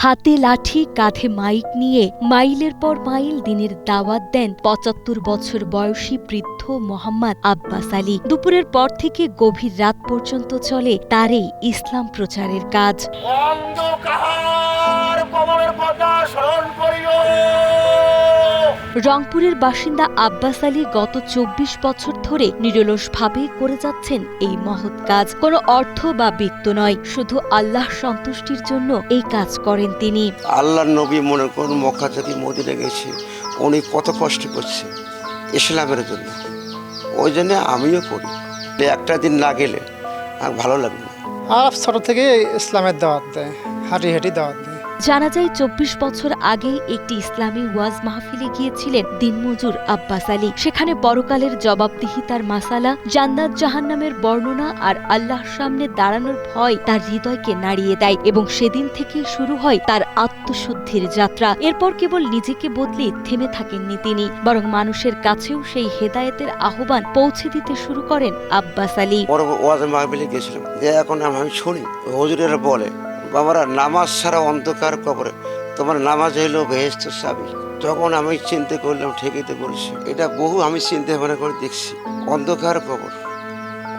হাতে লাঠি কাঁধে মাইক নিয়ে মাইলের পর মাইল দিনের দাওয়াত দেন ৭৫ বছর বয়সী বৃদ্ধ মোহাম্মদ আব্বাস আলী। দুপুরের পর থেকে গভীর রাত পর্যন্ত চলে তার এই ইসলাম প্রচারের কাজ। রংপুরের বাসিন্দা আব্বাস আলী গত ২৪ বছর ধরে নিরলসভাবে করে যাচ্ছেন এই মহৎ কাজ। কোনো অর্থ বা বৃত্ত নয়, শুধু আল্লাহ সন্তুষ্টির জন্য এই কাজ করেন তিনি। আল্লাহর নবী মনে করুন মক্কা থেকে মদিনা গেছে, উনি কত কষ্ট করছে ইসলামের জন্য, ওই জন্য আমিও করি। একটা দিন না গেলে আমার ভালো লাগবে না। আর ছোট থেকে ইসলামের দাওয়াত দেয়, হাঁটি হাঁটি দাওয়াত দেয়। জানা যায় ২৪ বছর আগে একটি ইসলামী ওয়াজ মাহফিলে গিয়েছিলেন দিনমজুর আব্বাস আলী। সেখানে পরকালের জবাবদিহিতার মাসালা, জান্নাত জাহান্নামের বর্ণনা আর আল্লাহর সামনে দাঁড়ানোর ভয় তার হৃদয়কে নাড়িয়ে দেয় এবং সেদিন থেকেই শুরু হয় তার আত্মশুদ্ধির যাত্রা। এরপর কেবল নিজেকে বদলে থেমে থাকেননি তিনি, বরং মানুষের কাছেও সেই হেদায়েতের আহ্বান পৌঁছে দিতে শুরু করেন আব্বাস আলী। বড় ওয়াজ মাহফিলে গেছিলাম, যে এখন আমি শুনি হুজুরেরা বলে, বাবারা নামাজ ছাড়া অন্ধকার কবরে, তোমার নামাজ হইল বেহেশতের চাবি। তখন আমি চিন্তা করলাম, ঠিকই তো বলছি, এটা বহু আমি চিন্তা ভাবনা করে দেখছি। অন্ধকার কবর,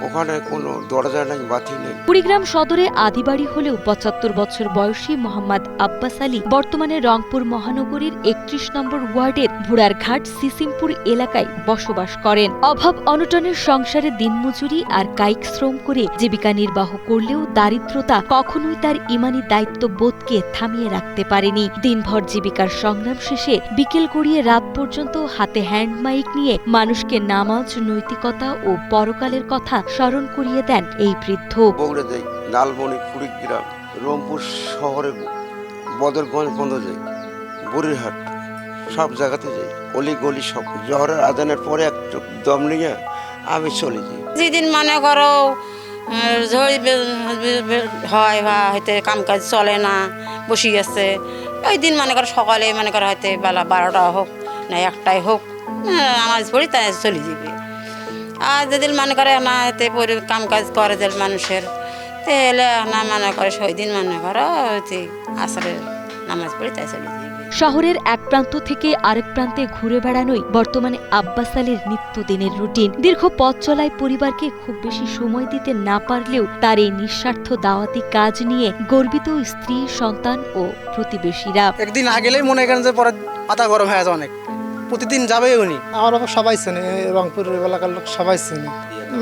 ওখানে কোনো দরজা নাই, বাতি নেই। কুড়িগ্রাম সদরে আদিবাড়ি হলেও ৭৫ বছর বয়সী মোহাম্মদ আব্বাস আলী বর্তমানে রংপুর মহানগরীর ৩১ নম্বর ওয়ার্ডের ভুড়ারঘাট সিসিমপুর এলাকায় বসবাস করেন। অভাব অনটনের সংসারে দিনমজুরি আর কায়িক শ্রম করে জীবিকা নির্বাহ করলেও দারিদ্রতা কখনোই তার ইমানি দায়িত্ববোধকে থামিয়ে রাখতে পারেনি। দিনভর জীবিকার সংগ্রাম শেষে বিকেল গড়িয়ে রাত পর্যন্ত হাতে হ্যান্ড মাইক নিয়ে মানুষকে নামাজ, নৈতিকতা ও পরকালের কথা স্মরণ করিয়ে দেন এই বৃদ্ধ। বগুড়া যাই, লালমনি, কুড়িগ্রাম, রংপুর শহরে, বদরগঞ্জ বন্ধ যাই, বুড়িরহাট, সব জায়গাতে যাই, অলি গলি সব। জহরের আজানের পরে একটু দম নিয়ে আমি চলে যাই। যেদিন মনে করো ঝড়ি হয় বা হয়তো কাম কাজ চলে না, বসে গেছে, ওই দিন মনে করো সকালে মনে করো হয়তো বেলা ১২টা হোক না ১টাই হোক, আমার পড়ি তাই চলে যাবে। আর যেদিন মনে করে না এতে কাম কাজ করে যে মানুষের, তাহলে না মনে করে সেই দিন মনে করো আসলে নামাজ পড়ি তাই চলে যাবে। শহরের এক প্রান্ত থেকে আরেক প্রান্তে ঘুরে বেড়ানোই বর্তমানে আব্বাস আলীর নিত্যদিনের রুটিন। দীর্ঘ পথ চলায় পরিবারকে খুব বেশি সময় দিতে না পারলেও তার এই নিঃস্বার্থ দাওয়াতি কাজ নিয়ে গর্বিত স্ত্রী, সন্তান ও প্রতিবেশীরা। একদিন না গেলেই মনে করেন যে পরে মাথা গরম হয়ে যায় অনেক। প্রতিদিন যাবে উনি, আমার সবাই চেনে, রংপুর এলাকার লোক সবাই চেনে।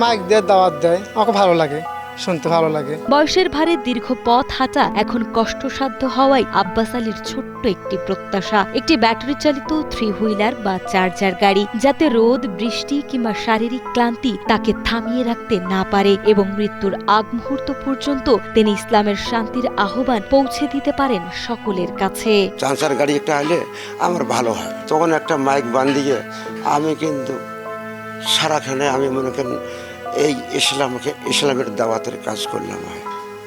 মাইক দিয়ে দাওয়াত দেয়, আমাকে ভালো লাগে, শুনতে ভালো লাগে। বয়সের ভারে দীর্ঘ পথ হাঁটা এখন কষ্টসাধ্য হওয়ায় আব্বাস আলীর ছোট্ট একটি প্রত্যাশা, একটি ব্যাটারি চালিত 3 হুইলার বা চার্জার গাড়ি, যাতে রোদ, বৃষ্টি কিংবা শারীরিক ক্লান্তি তাকে থামিয়ে রাখতে না পারে এবং মৃত্যুর আগ মুহূর্ত পর্যন্ত তিনি ইসলামের শান্তির আহ্বান পৌঁছে দিতে পারেন সকলের কাছে। চার্জার গাড়ি একটা আইলে আমার ভালো হয়, তখন একটা মাইক বান্ধিয়ে আমি কিন্তু সারাখানে আমি মনে করেন এই ইসলামের দাওয়াতের কাজ করলাম।